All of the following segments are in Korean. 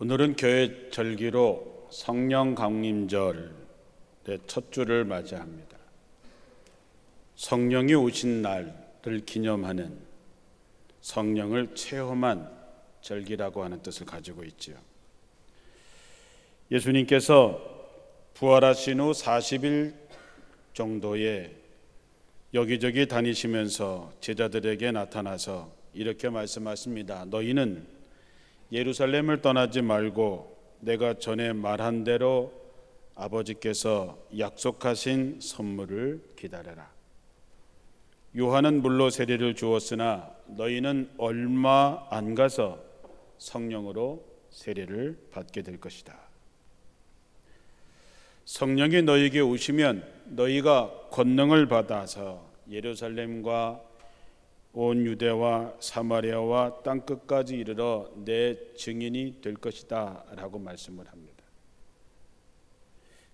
오늘은 교회 절기로 성령 강림절의 첫 주를 맞이합니다. 성령이 오신 날을 기념하는 성령을 체험한 절기라고 하는 뜻을 가지고 있지요. 예수님께서 부활하신 후 40일 정도에 여기저기 다니시면서 제자들에게 나타나서 이렇게 말씀하십니다. 너희는 예루살렘을 떠나지 말고 내가 전에 말한 대로 아버지께서 약속하신 선물을 기다려라. 요한은 물로 세례를 주었으나 너희는 얼마 안 가서 성령으로 세례를 받게 될 것이다. 성령이 너희에게 오시면 너희가 권능을 받아서 예루살렘과 온 유대와 사마리아와 땅끝까지 이르러 내 증인이 될 것이다 라고 말씀을 합니다.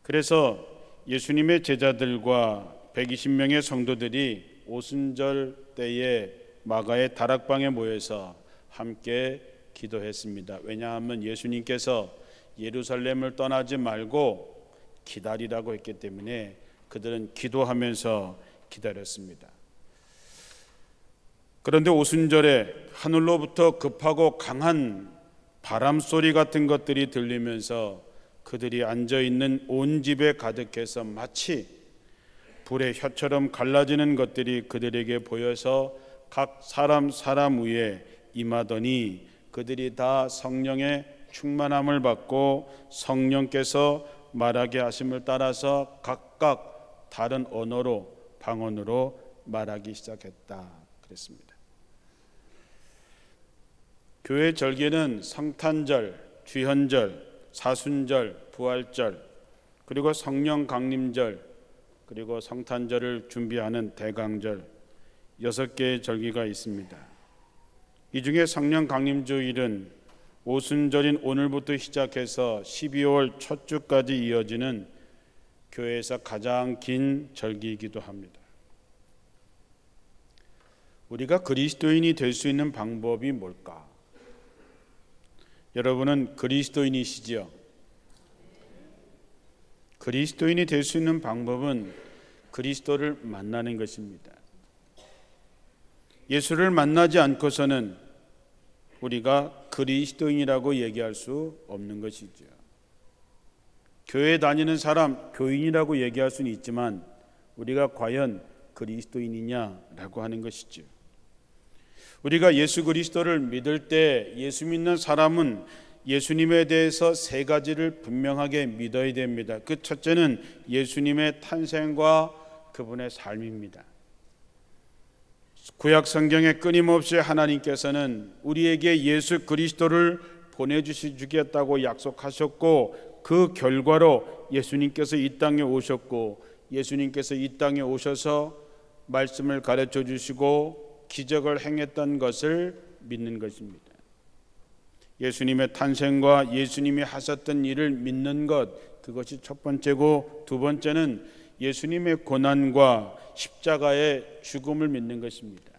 그래서 예수님의 제자들과 120명의 성도들이 오순절 때에 마가의 다락방에 모여서 함께 기도했습니다. 왜냐하면 예수님께서 예루살렘을 떠나지 말고 기다리라고 했기 때문에 그들은 기도하면서 기다렸습니다. 그런데 오순절에 하늘로부터 급하고 강한 바람 소리 같은 것들이 들리면서 그들이 앉아있는 온 집에 가득해서 마치 불의 혀처럼 갈라지는 것들이 그들에게 보여서 각 사람 위에 임하더니 그들이 다 성령의 충만함을 받고 성령께서 말하게 하심을 따라서 각각 다른 언어로 방언으로 말하기 시작했다 그랬습니다. 교회 절기는 성탄절, 주현절, 사순절, 부활절, 그리고 성령 강림절, 그리고 성탄절을 준비하는 대강절 6개의 절기가 있습니다. 이 중에 성령 강림주일은 오순절인 오늘부터 시작해서 12월 첫 주까지 이어지는 교회에서 가장 긴 절기이기도 합니다. 우리가 그리스도인이 될 수 있는 방법이 뭘까? 여러분은 그리스도인이시지요? 그리스도인이 될 수 있는 방법은 그리스도를 만나는 것입니다. 예수를 만나지 않고서는 우리가 그리스도인이라고 얘기할 수 없는 것이죠. 교회에 다니는 사람, 교인이라고 얘기할 수는 있지만 우리가 과연 그리스도인이냐라고 하는 것이죠. 우리가 예수 그리스도를 믿을 때 예수 믿는 사람은 예수님에 대해서 3가지를 분명하게 믿어야 됩니다. 그 첫째는 예수님의 탄생과 그분의 삶입니다. 구약 성경에 끊임없이 하나님께서는 우리에게 예수 그리스도를 보내주시겠다고 약속하셨고 그 결과로 예수님께서 이 땅에 오셨고 예수님께서 이 땅에 오셔서 말씀을 가르쳐 주시고 기적을 행했던 것을 믿는 것입니다. 예수님의 탄생과 예수님이 하셨던 일을 믿는 것, 그것이 첫 번째고, 두 번째는 예수님의 고난과 십자가의 죽음을 믿는 것입니다.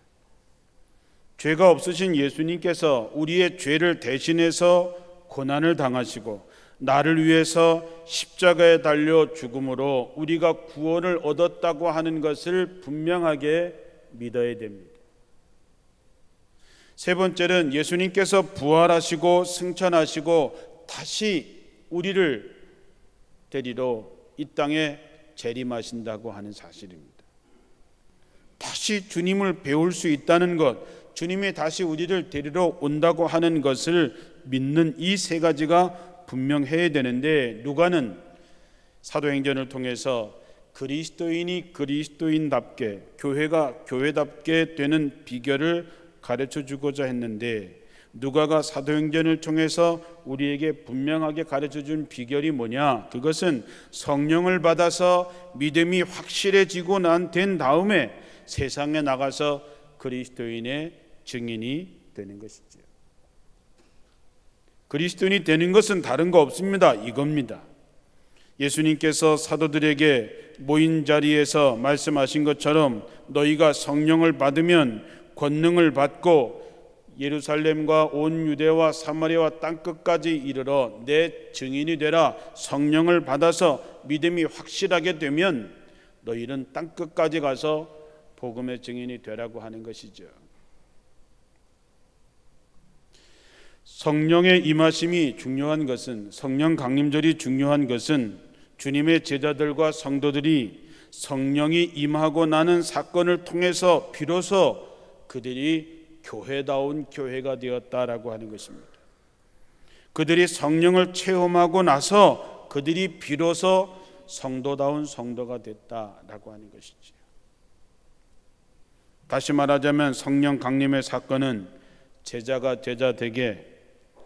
죄가 없으신 예수님께서 우리의 죄를 대신해서 고난을 당하시고 나를 위해서 십자가에 달려 죽음으로 우리가 구원을 얻었다고 하는 것을 분명하게 믿어야 됩니다. 세 번째는 예수님께서 부활하시고 승천하시고 다시 우리를 데리러 이 땅에 재림하신다고 하는 사실입니다. 다시 주님을 배울 수 있다는 것, 주님이 다시 우리를 데리러 온다고 하는 것을 믿는 이 3가지가 분명해야 되는데 누가는 사도행전을 통해서 그리스도인이 그리스도인답게, 교회가 교회답게 되는 비결을 가르쳐 주고자 했는데 누가가 사도행전을 통해서 우리에게 분명하게 가르쳐 준 비결이 뭐냐? 그것은 성령을 받아서 믿음이 확실해지고 된 다음에 세상에 나가서 그리스도인의 증인이 되는 것이죠. 그리스도인이 되는 것은 다른 거 없습니다. 이겁니다. 예수님께서 사도들에게 모인 자리에서 말씀하신 것처럼 너희가 성령을 받으면 권능을 받고 예루살렘과 온 유대와 사마리아와 땅끝까지 이르러 내 증인이 되라. 성령을 받아서 믿음이 확실하게 되면 너희는 땅끝까지 가서 복음의 증인이 되라고 하는 것이죠. 성령의 임하심이 중요한 것은, 성령 강림절이 중요한 것은 주님의 제자들과 성도들이 성령이 임하고 나는 사건을 통해서 비로소 그들이 교회다운 교회가 되었다라고 하는 것입니다. 그들이 성령을 체험하고 나서 그들이 비로소 성도다운 성도가 됐다라고 하는 것이지요. 다시 말하자면 성령 강림의 사건은 제자가 제자 되게,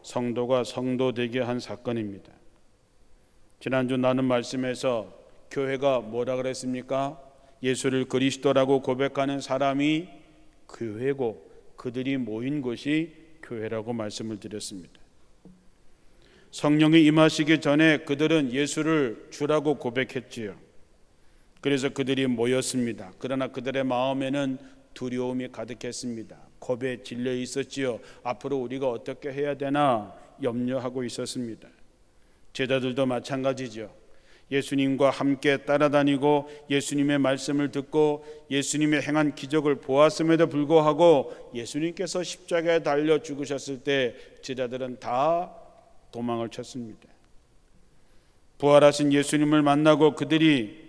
성도가 성도 되게 한 사건입니다. 지난주 나눈 말씀에서 교회가 뭐라 그랬습니까? 예수를 그리스도라고 고백하는 사람이 교회고 그들이 모인 곳이 교회라고 말씀을 드렸습니다. 성령이 임하시기 전에 그들은 예수를 주라고 고백했지요. 그래서 그들이 모였습니다. 그러나 그들의 마음에는 두려움이 가득했습니다. 겁에 질려 있었지요. 앞으로 우리가 어떻게 해야 되나 염려하고 있었습니다. 제자들도 마찬가지죠. 예수님과 함께 따라다니고 예수님의 말씀을 듣고 예수님의 행한 기적을 보았음에도 불구하고 예수님께서 십자가에 달려 죽으셨을 때 제자들은 다 도망을 쳤습니다. 부활하신 예수님을 만나고 그들이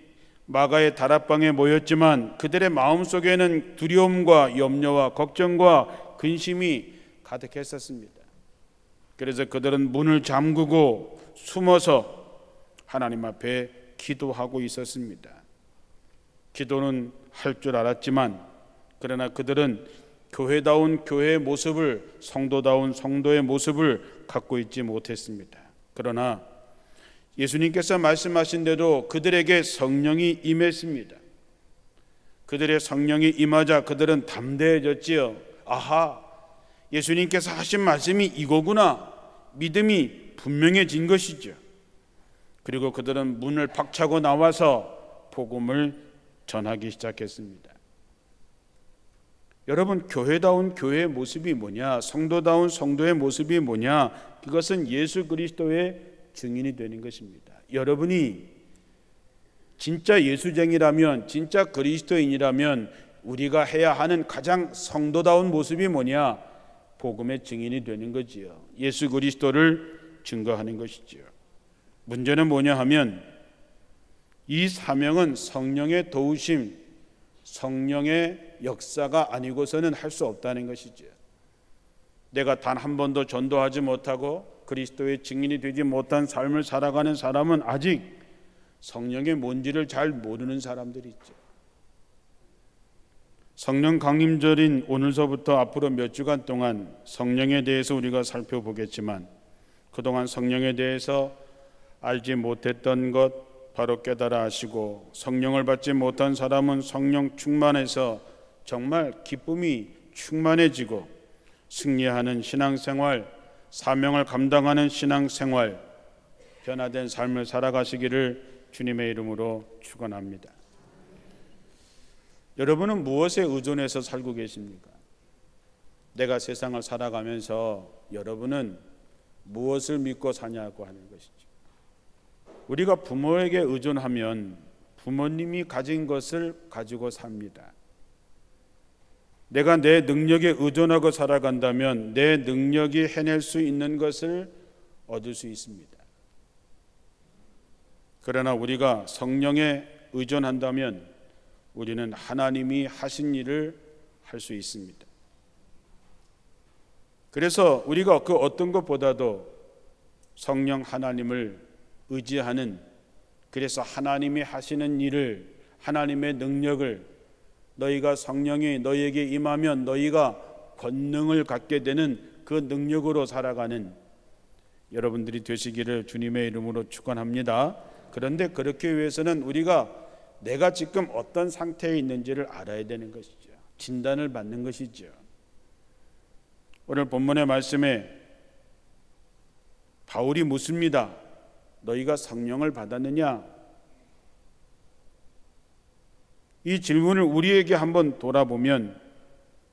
마가의 다락방에 모였지만 그들의 마음속에는 두려움과 염려와 걱정과 근심이 가득했었습니다. 그래서 그들은 문을 잠그고 숨어서 하나님 앞에 기도하고 있었습니다. 기도는 할 줄 알았지만 그러나 그들은 교회다운 교회의 모습을, 성도다운 성도의 모습을 갖고 있지 못했습니다. 그러나 예수님께서 말씀하신 대로 그들에게 성령이 임했습니다. 그들의 성령이 임하자 그들은 담대해졌지요. 아하, 예수님께서 하신 말씀이 이거구나. 믿음이 분명해진 것이죠. 그리고 그들은 문을 박차고 나와서 복음을 전하기 시작했습니다. 여러분, 교회다운 교회의 모습이 뭐냐? 성도다운 성도의 모습이 뭐냐? 그것은 예수 그리스도의 증인이 되는 것입니다. 여러분이 진짜 예수쟁이라면, 진짜 그리스도인이라면 우리가 해야 하는 가장 성도다운 모습이 뭐냐? 복음의 증인이 되는 거지요. 예수 그리스도를 증거하는 것이지요. 문제는 뭐냐 하면 이 사명은 성령의 도우심, 성령의 역사가 아니고서는 할 수 없다는 것이죠. 내가 단 한 번도 전도하지 못하고 그리스도의 증인이 되지 못한 삶을 살아가는 사람은 아직 성령의 뭔지를 잘 모르는 사람들이 있죠. 성령 강림절인 오늘서부터 앞으로 몇 주간 동안 성령에 대해서 우리가 살펴보겠지만 그동안 성령에 대해서 알지 못했던 것 바로 깨달아 아시고 성령을 받지 못한 사람은 성령 충만해서 정말 기쁨이 충만해지고 승리하는 신앙생활, 사명을 감당하는 신앙생활, 변화된 삶을 살아가시기를 주님의 이름으로 축원합니다. 여러분은 무엇에 의존해서 살고 계십니까? 내가 세상을 살아가면서 여러분은 무엇을 믿고 사냐고 하는 것이죠. 우리가 부모에게 의존하면 부모님이 가진 것을 가지고 삽니다. 내가 내 능력에 의존하고 살아간다면 내 능력이 해낼 수 있는 것을 얻을 수 있습니다. 그러나 우리가 성령에 의존한다면 우리는 하나님이 하신 일을 할 수 있습니다. 그래서 우리가 그 어떤 것보다도 성령 하나님을 의지하는, 그래서 하나님이 하시는 일을, 하나님의 능력을, 너희가 성령이 너희에게 임하면 너희가 권능을 갖게 되는 그 능력으로 살아가는 여러분들이 되시기를 주님의 이름으로 축원합니다. 그런데 그렇게 위해서는 우리가 내가 지금 어떤 상태에 있는지를 알아야 되는 것이죠. 진단을 받는 것이죠. 오늘 본문의 말씀에 바울이 묻습니다. 너희가 성령을 받았느냐? 이 질문을 우리에게 한번 돌아보면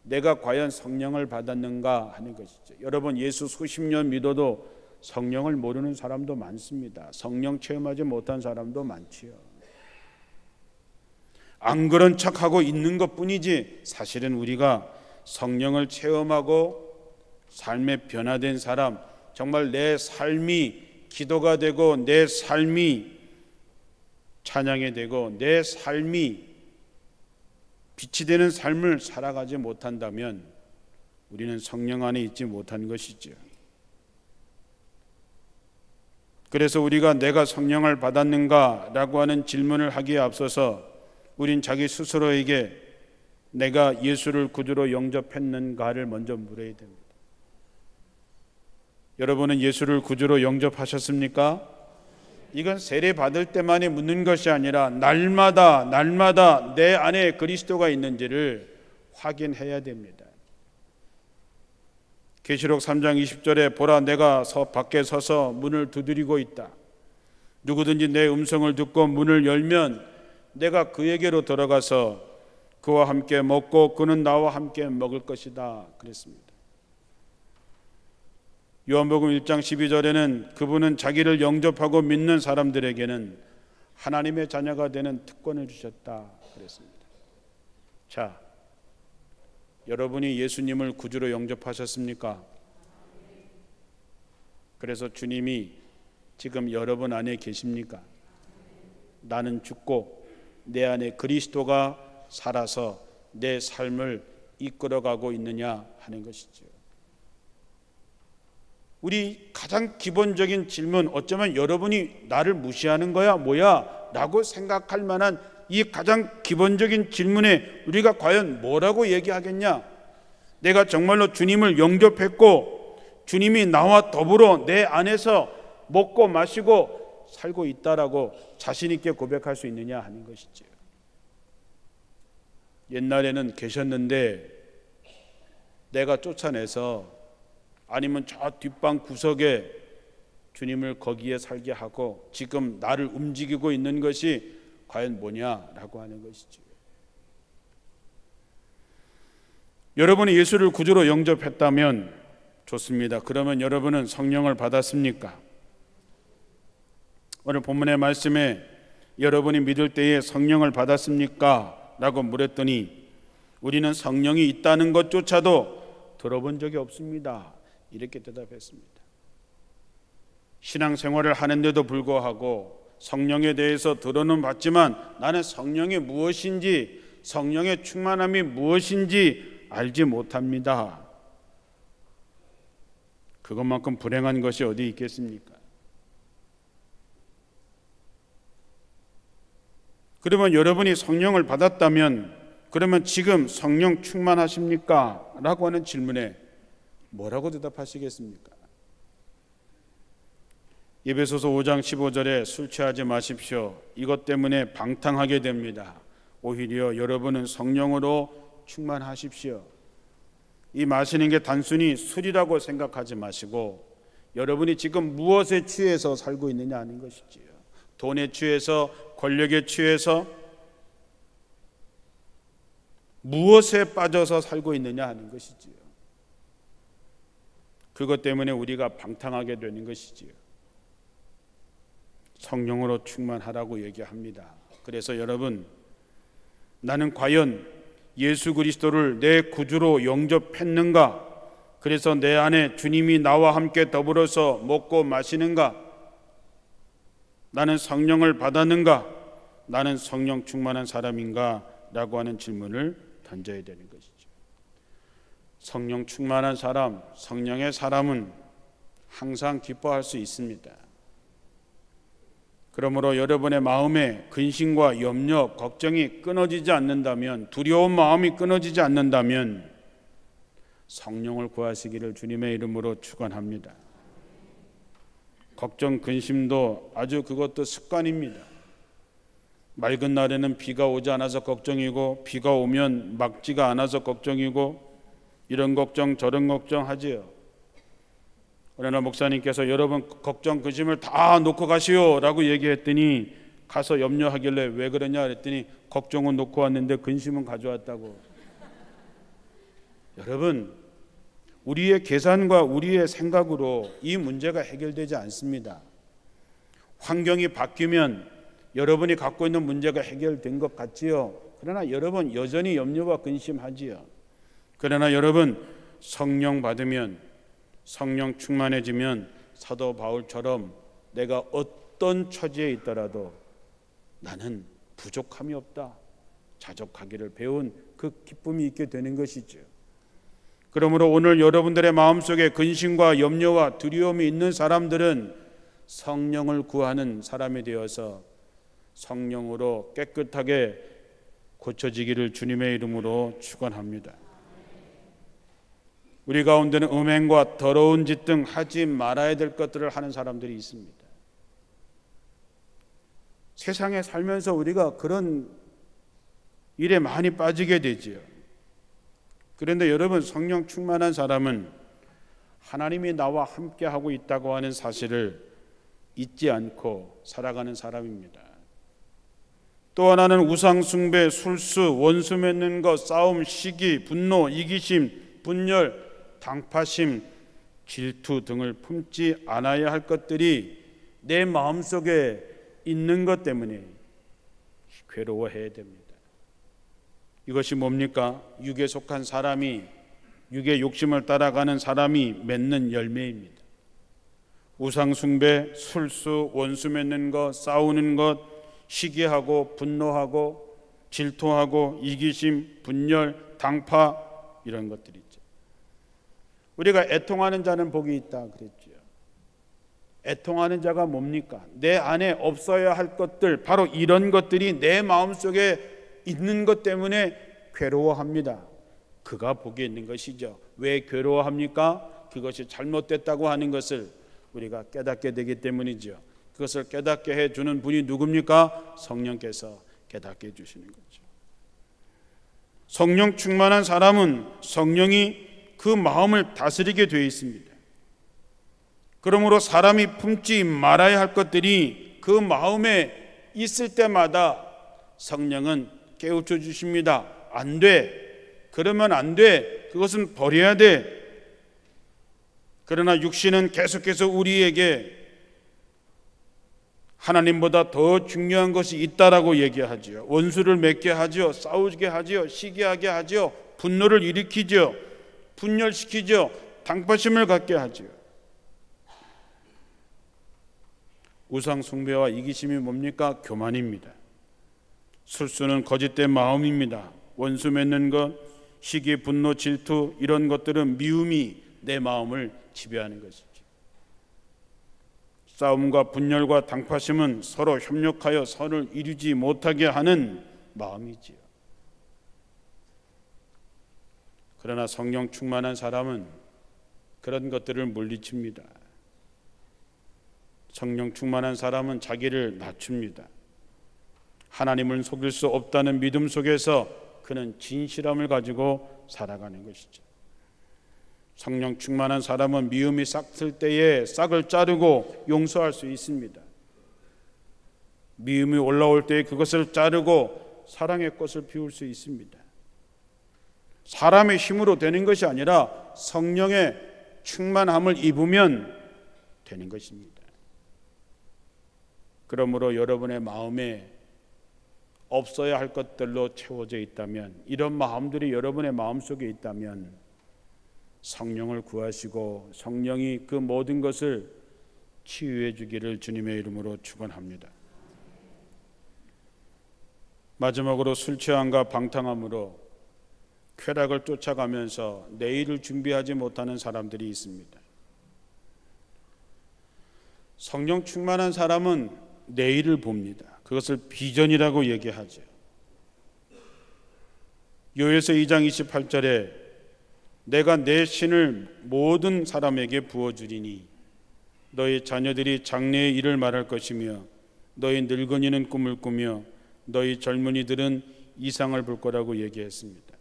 내가 과연 성령을 받았는가 하는 것이죠. 여러분, 예수 수십 년 믿어도 성령을 모르는 사람도 많습니다. 성령 체험하지 못한 사람도 많지요. 안 그런 척하고 있는 것뿐이지 사실은 우리가 성령을 체험하고 삶에 변화된 사람, 정말 내 삶이 기도가 되고 내 삶이 찬양이 되고 내 삶이 빛이 되는 삶을 살아가지 못한다면 우리는 성령 안에 있지 못한 것이죠. 그래서 우리가 내가 성령을 받았는가라고 하는 질문을 하기에 앞서서 우린 자기 스스로에게 내가 예수를 구주로 영접했는가를 먼저 물어야 됩니다. 여러분은 예수를 구주로 영접하셨습니까? 이건 세례 받을 때만이 묻는 것이 아니라 날마다 내 안에 그리스도가 있는지를 확인해야 됩니다. 계시록 3장 20절에 보라, 내가 밖에 서서 문을 두드리고 있다. 누구든지 내 음성을 듣고 문을 열면 내가 그에게로 들어가서 그와 함께 먹고 그는 나와 함께 먹을 것이다 그랬습니다. 요한복음 1장 12절에는 그분은 자기를 영접하고 믿는 사람들에게는 하나님의 자녀가 되는 특권을 주셨다 그랬습니다. 자, 여러분이 예수님을 구주로 영접하셨습니까? 그래서 주님이 지금 여러분 안에 계십니까? 나는 죽고 내 안에 그리스도가 살아서 내 삶을 이끌어가고 있느냐 하는 것이죠. 우리 가장 기본적인 질문, 어쩌면 여러분이 나를 무시하는 거야 뭐야 라고 생각할 만한 이 가장 기본적인 질문에 우리가 과연 뭐라고 얘기하겠냐? 내가 정말로 주님을 영접했고 주님이 나와 더불어 내 안에서 먹고 마시고 살고 있다라고 자신 있게 고백할 수 있느냐 하는 것이죠. 옛날에는 계셨는데 내가 쫓아내서 아니면 저 뒷방 구석에 주님을 거기에 살게 하고 지금 나를 움직이고 있는 것이 과연 뭐냐라고 하는 것이죠. 여러분이 예수를 구주로 영접했다면 좋습니다. 그러면 여러분은 성령을 받았습니까? 오늘 본문의 말씀에 여러분이 믿을 때에 성령을 받았습니까? 라고 물었더니 우리는 성령이 있다는 것조차도 들어본 적이 없습니다. 이렇게 대답했습니다. 신앙생활을 하는데도 불구하고 성령에 대해서 들어는 봤지만 나는 성령이 무엇인지, 성령의 충만함이 무엇인지 알지 못합니다. 그것만큼 불행한 것이 어디 있겠습니까? 그러면 여러분이 성령을 받았다면 그러면 지금 성령 충만하십니까? 라고 하는 질문에 뭐라고 대답하시겠습니까? 에베소서 5장 15절에 술 취하지 마십시오. 이것 때문에 방탕하게 됩니다. 오히려 여러분은 성령으로 충만하십시오. 이 마시는 게 단순히 술이라고 생각하지 마시고 여러분이 지금 무엇에 취해서 살고 있느냐 하는 것이지요. 돈에 취해서, 권력에 취해서 무엇에 빠져서 살고 있느냐 하는 것이지요. 그것 때문에 우리가 방탕하게 되는 것이지요. 성령으로 충만하라고 얘기합니다. 그래서 여러분, 나는 과연 예수 그리스도를 내 구주로 영접했는가? 그래서 내 안에 주님이 나와 함께 더불어서 먹고 마시는가? 나는 성령을 받았는가? 나는 성령 충만한 사람인가? 라고 하는 질문을 던져야 되는 것이죠. 성령 충만한 사람, 성령의 사람은 항상 기뻐할 수 있습니다. 그러므로 여러분의 마음에 근심과 염려, 걱정이 끊어지지 않는다면, 두려운 마음이 끊어지지 않는다면 성령을 구하시기를 주님의 이름으로 축원합니다. 걱정, 근심도 아주 그것도 습관입니다. 맑은 날에는 비가 오지 않아서 걱정이고 비가 오면 막지가 않아서 걱정이고 이런 걱정 저런 걱정 하지요. 어느 날 목사님께서 여러분 걱정 근심을 다 놓고 가시오 라고 얘기했더니 가서 염려하길래 왜 그러냐 그랬더니 걱정은 놓고 왔는데 근심은 가져왔다고. 여러분, 우리의 계산과 우리의 생각으로 이 문제가 해결되지 않습니다. 환경이 바뀌면 여러분이 갖고 있는 문제가 해결된 것 같지요. 그러나 여러분 여전히 염려와 근심하지요. 그러나 여러분 성령 받으면, 성령 충만해지면 사도 바울처럼 내가 어떤 처지에 있더라도 나는 부족함이 없다, 자족하기를 배운 그 기쁨이 있게 되는 것이죠. 그러므로 오늘 여러분들의 마음속에 근심과 염려와 두려움이 있는 사람들은 성령을 구하는 사람이 되어서 성령으로 깨끗하게 고쳐지기를 주님의 이름으로 축원합니다. 우리 가운데는 음행과 더러운 짓 등 하지 말아야 될 것들을 하는 사람들이 있습니다. 세상에 살면서 우리가 그런 일에 많이 빠지게 되지요. 그런데 여러분, 성령 충만한 사람은 하나님이 나와 함께하고 있다고 하는 사실을 잊지 않고 살아가는 사람입니다. 또 하나는 우상 숭배, 술수, 원수 맺는 것, 싸움, 시기, 분노, 이기심, 분열, 당파심, 질투 등을 품지 않아야 할 것들이 내 마음속에 있는 것 때문에 괴로워해야 됩니다. 이것이 뭡니까? 육에 속한 사람이, 육의 욕심을 따라가는 사람이 맺는 열매입니다. 우상 숭배, 술수, 원수 맺는 것, 싸우는 것, 시기하고 분노하고 질투하고 이기심, 분열, 당파, 이런 것들이죠. 우리가 애통하는 자는 복이 있다 그랬죠. 애통하는 자가 뭡니까? 내 안에 없어야 할 것들, 바로 이런 것들이 내 마음속에 있는 것 때문에 괴로워합니다. 그가 복이 있는 것이죠. 왜 괴로워합니까? 그것이 잘못됐다고 하는 것을 우리가 깨닫게 되기 때문이죠. 그것을 깨닫게 해주는 분이 누굽니까? 성령께서 깨닫게 해주시는 거죠. 성령 충만한 사람은 성령이 그 마음을 다스리게 되어 있습니다. 그러므로 사람이 품지 말아야 할 것들이 그 마음에 있을 때마다 성령은 깨우쳐 주십니다. 안 돼. 그러면 안 돼. 그것은 버려야 돼. 그러나 육신은 계속해서 우리에게 하나님보다 더 중요한 것이 있다라고 얘기하지요. 원수를 맺게 하지요. 싸우게 하지요. 시기하게 하지요. 분노를 일으키지요. 분열시키지요. 당파심을 갖게 하지요. 우상 숭배와 이기심이 뭡니까? 교만입니다. 술수는 거짓된 마음입니다. 원수 맺는 것, 시기, 분노, 질투, 이런 것들은 미움이 내 마음을 지배하는 것이죠. 싸움과 분열과 당파심은 서로 협력하여 선을 이루지 못하게 하는 마음이지요. 그러나 성령 충만한 사람은 그런 것들을 물리칩니다. 성령 충만한 사람은 자기를 낮춥니다. 하나님을 속일 수 없다는 믿음 속에서 그는 진실함을 가지고 살아가는 것이죠. 성령 충만한 사람은 미움이 싹틀 때에 싹을 자르고 용서할 수 있습니다. 미움이 올라올 때에 그것을 자르고 사랑의 꽃을 피울 수 있습니다. 사람의 힘으로 되는 것이 아니라 성령의 충만함을 입으면 되는 것입니다. 그러므로 여러분의 마음에 없어야 할 것들로 채워져 있다면, 이런 마음들이 여러분의 마음속에 있다면 성령을 구하시고 성령이 그 모든 것을 치유해 주기를 주님의 이름으로 축원합니다. 마지막으로 술 취함과 방탕함으로 쾌락을 쫓아가면서 내일을 준비하지 못하는 사람들이 있습니다. 성령 충만한 사람은 내일을 봅니다. 그것을 비전이라고 얘기하죠. 요에서 2장 28절에 내가 내 신을 모든 사람에게 부어주리니 너희 자녀들이 장래의 일을 말할 것이며 너희 늙은이는 꿈을 꾸며 너희 젊은이들은 이상을 볼 거라고 얘기했습니다.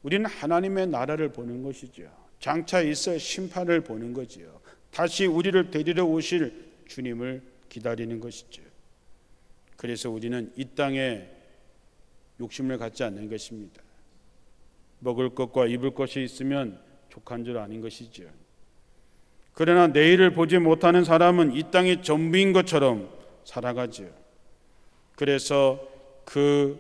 우리는 하나님의 나라를 보는 것이죠. 장차 있을 심판을 보는 거지요. 다시 우리를 데리러 오실 주님을 기다리는 것이죠. 그래서 우리는 이 땅에 욕심을 갖지 않는 것입니다. 먹을 것과 입을 것이 있으면 족한 줄 아는 것이지요. 그러나 내일을 보지 못하는 사람은 이 땅이 전부인 것처럼 살아가지요. 그래서 그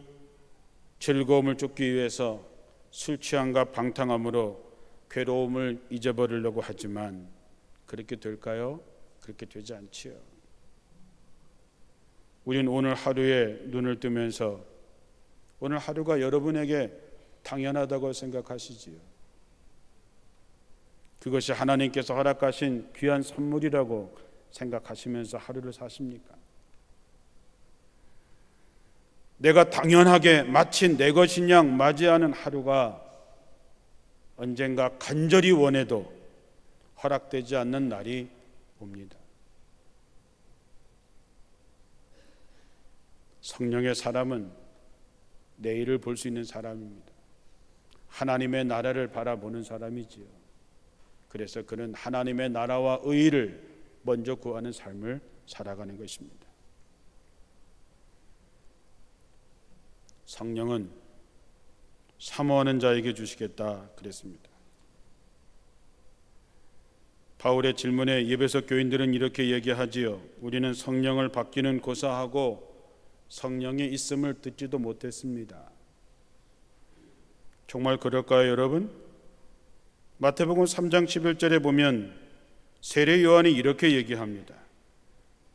즐거움을 쫓기 위해서 술 취함과 방탕함으로 괴로움을 잊어버리려고 하지만 그렇게 될까요? 그렇게 되지 않지요. 우린 오늘 하루에 눈을 뜨면서 오늘 하루가 여러분에게 당연하다고 생각하시지요. 그것이 하나님께서 허락하신 귀한 선물이라고 생각하시면서 하루를 사십니까? 내가 당연하게 마치 내 것인 양 맞이하는 하루가 언젠가 간절히 원해도 허락되지 않는 날이 옵니다. 성령의 사람은 내일을 볼 수 있는 사람입니다. 하나님의 나라를 바라보는 사람이지요. 그래서 그는 하나님의 나라와 의를 먼저 구하는 삶을 살아가는 것입니다. 성령은 사모하는 자에게 주시겠다 그랬습니다. 바울의 질문에 에베소 교인들은 이렇게 얘기하지요. 우리는 성령을 받기는 고사하고 성령의 있음을 듣지도 못했습니다. 정말 그럴까요, 여러분? 마태복음 3장 11절에 보면 세례 요한이 이렇게 얘기합니다.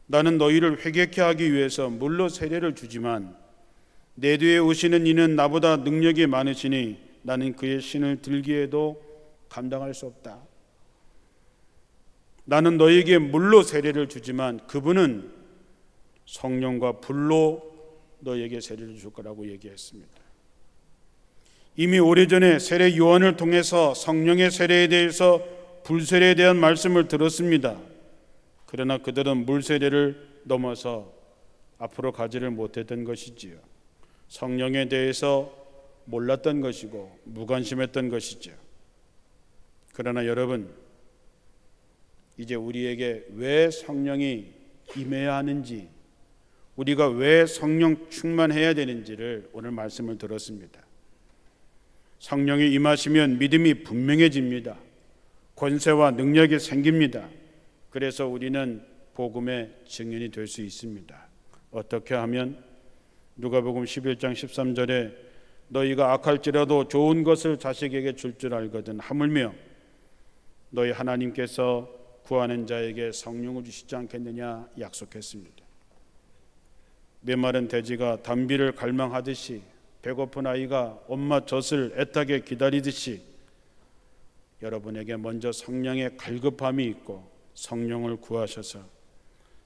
나는 너희를 회개케 하기 위해서 물로 세례를 주지만 내 뒤에 오시는 이는 나보다 능력이 많으시니 나는 그의 신을 들기에도 감당할 수 없다. 나는 너희에게 물로 세례를 주지만 그분은 성령과 불로 너희에게 세례를 줄 거라고 얘기했습니다. 이미 오래전에 세례 요한을 통해서 성령의 세례에 대해서 불세례에 대한 말씀을 들었습니다. 그러나 그들은 물세례를 넘어서 앞으로 가지를 못했던 것이지요. 성령에 대해서 몰랐던 것이고 무관심했던 것이죠. 그러나 여러분, 이제 우리에게 왜 성령이 임해야 하는지, 우리가 왜 성령 충만해야 되는지를 오늘 말씀을 들었습니다. 성령이 임하시면 믿음이 분명해집니다. 권세와 능력이 생깁니다. 그래서 우리는 복음의 증인이 될 수 있습니다. 어떻게 하면? 누가복음 11장 13절에 너희가 악할지라도 좋은 것을 자식에게 줄 줄 알거든 하물며 너희 하나님께서 구하는 자에게 성령을 주시지 않겠느냐 약속했습니다. 메마른 돼지가 담비를 갈망하듯이 배고픈 아이가 엄마 젖을 애타게 기다리듯이 여러분에게 먼저 성령의 갈급함이 있고 성령을 구하셔서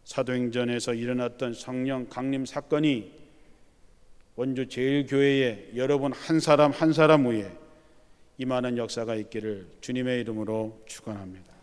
사도행전에서 일어났던 성령 강림 사건이 원주 제일교회에 여러분 한 사람 한 사람 위에 임하는 역사가 있기를 주님의 이름으로 축원합니다.